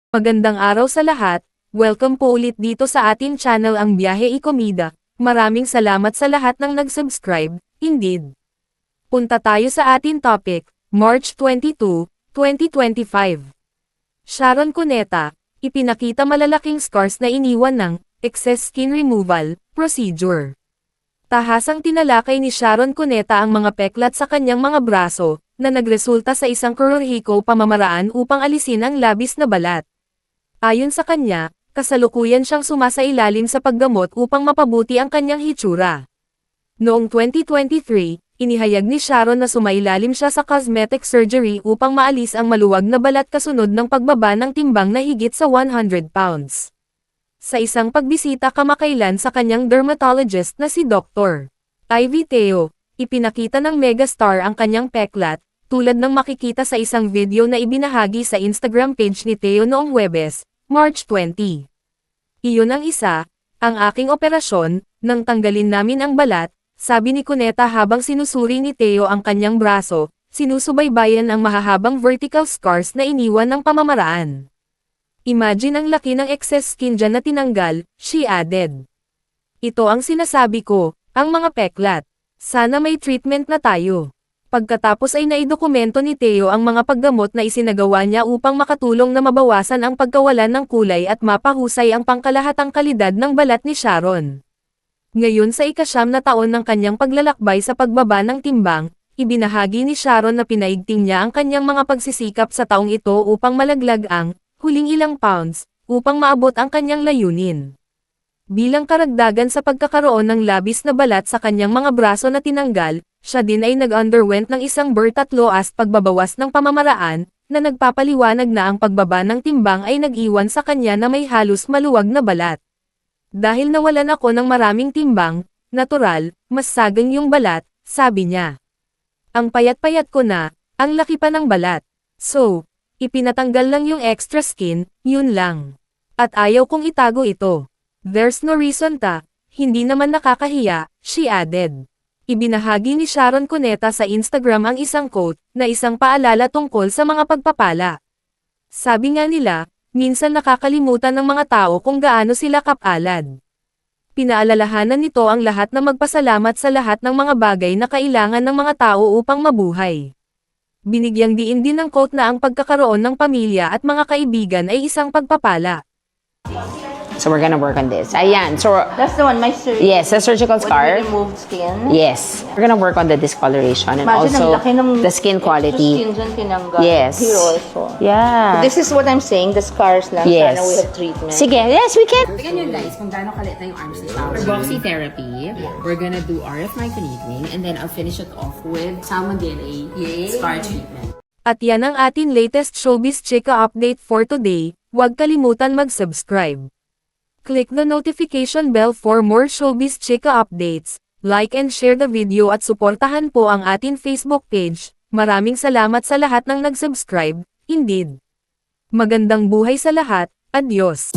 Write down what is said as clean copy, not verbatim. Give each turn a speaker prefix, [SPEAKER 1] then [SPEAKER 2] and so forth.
[SPEAKER 1] Magandang araw sa lahat, welcome po ulit dito sa ating channel ang Biyahe y Komida. Maraming salamat sa lahat ng nag-subscribe, indeed. Punta tayo sa ating topic, March 22, 2025. Sharon Cuneta, ipinakita malalaking scars na iniwan ng excess skin removal procedure. Tahasang tinalakay ni Sharon Cuneta ang mga peklat sa kanyang mga braso, na nagresulta sa isang kirurhiko pamamaraan upang alisin ang labis na balat. Ayon sa kanya, kasalukuyan siyang sumasailalim sa paggamot upang mapabuti ang kanyang hitsura. Noong 2023, inihayag ni Sharon na sumailalim siya sa cosmetic surgery upang maalis ang maluwag na balat kasunod ng pagbaba ng timbang na higit sa 100 pounds. Sa isang pagbisita kamakailan sa kanyang dermatologist na si Dr. Ivy Teo, ipinakita ng megastar ang kanyang peklat, tulad ng makikita sa isang video na ibinahagi sa Instagram page ni Teo noong Huwebes, March 20. Iyon ang isa, ang aking operasyon, nang tanggalin namin ang balat, sabi ni Cuneta habang sinusuri ni Teo ang kanyang braso, sinusubaybayan ang mahahabang vertical scars na iniwan ng pamamaraan. Imagine ang laki ng excess skin dyan na tinanggal, she added. Ito ang sinasabi ko, ang mga peklat. Sana may treatment na tayo. Pagkatapos ay naidokumento ni Teo ang mga paggamot na isinagawa niya upang makatulong na mabawasan ang pagkawalan ng kulay at mapahusay ang pangkalahatang kalidad ng balat ni Sharon. Ngayon sa ika-9 na taon ng kanyang paglalakbay sa pagbaba ng timbang, ibinahagi ni Sharon na pinaigting niya ang kanyang mga pagsisikap sa taong ito upang malaglag ang huling ilang pounds, upang maabot ang kanyang layunin. Bilang karagdagan sa pagkakaroon ng labis na balat sa kanyang mga braso na tinanggal, siya din ay nag-underwent ng isang birth-at-loas pagbabawas ng pamamaraan, na nagpapaliwanag na ang pagbaba ng timbang ay nag-iwan sa kanya na may halos maluwag na balat. Dahil nawalan ako ng maraming timbang, natural, mas sagang yung balat, sabi niya. Ang payat-payat ko na, ang laki pa ng balat. So, ipinatanggal lang yung extra skin, yun lang. At ayaw kong itago ito. There's no reason hindi naman nakakahiya, she added. Ibinahagi ni Sharon Cuneta sa Instagram ang isang quote, na isang paalala tungkol sa mga pagpapala. Sabi nga nila, minsan nakakalimutan ng mga tao kung gaano sila kapalad. Pinaalalahanan nito ang lahat na magpasalamat sa lahat ng mga bagay na kailangan ng mga tao upang mabuhay. Binigyang diin din ng quote na ang pagkakaroon ng pamilya at mga kaibigan ay isang pagpapala.
[SPEAKER 2] So we're gonna work on this. Ayan. So
[SPEAKER 3] That's the one, my surgery.
[SPEAKER 2] yes, the surgical
[SPEAKER 3] When
[SPEAKER 2] scar.
[SPEAKER 3] you removed skin.
[SPEAKER 2] Yes. We're gonna work on the discoloration and
[SPEAKER 3] Imagine,
[SPEAKER 2] also
[SPEAKER 3] ang laki ng
[SPEAKER 2] the skin
[SPEAKER 3] extra
[SPEAKER 2] quality.
[SPEAKER 3] skin dyan tinanggal.
[SPEAKER 2] Yes.
[SPEAKER 3] Here also.
[SPEAKER 2] Yeah.
[SPEAKER 3] This is what I'm saying, the scars lang.
[SPEAKER 2] Yes.
[SPEAKER 3] Sana we have treatment.
[SPEAKER 2] Sige, yes, we can.
[SPEAKER 4] Tignan nyo guys kung gaano kalit na yung arms ni Sharon. For Boxy therapy, we're gonna do RF microneedling and then I'll finish it off with salmon DNA scar treatment.
[SPEAKER 1] At yan ang ating latest Showbiz Chika update for today, huwag kalimutan mag-subscribe. Click the notification bell for more Showbiz Chika updates, like and share the video at suportahan po ang ating Facebook page. Maraming salamat sa lahat ng nag-subscribe, indeed. Magandang buhay sa lahat, adios!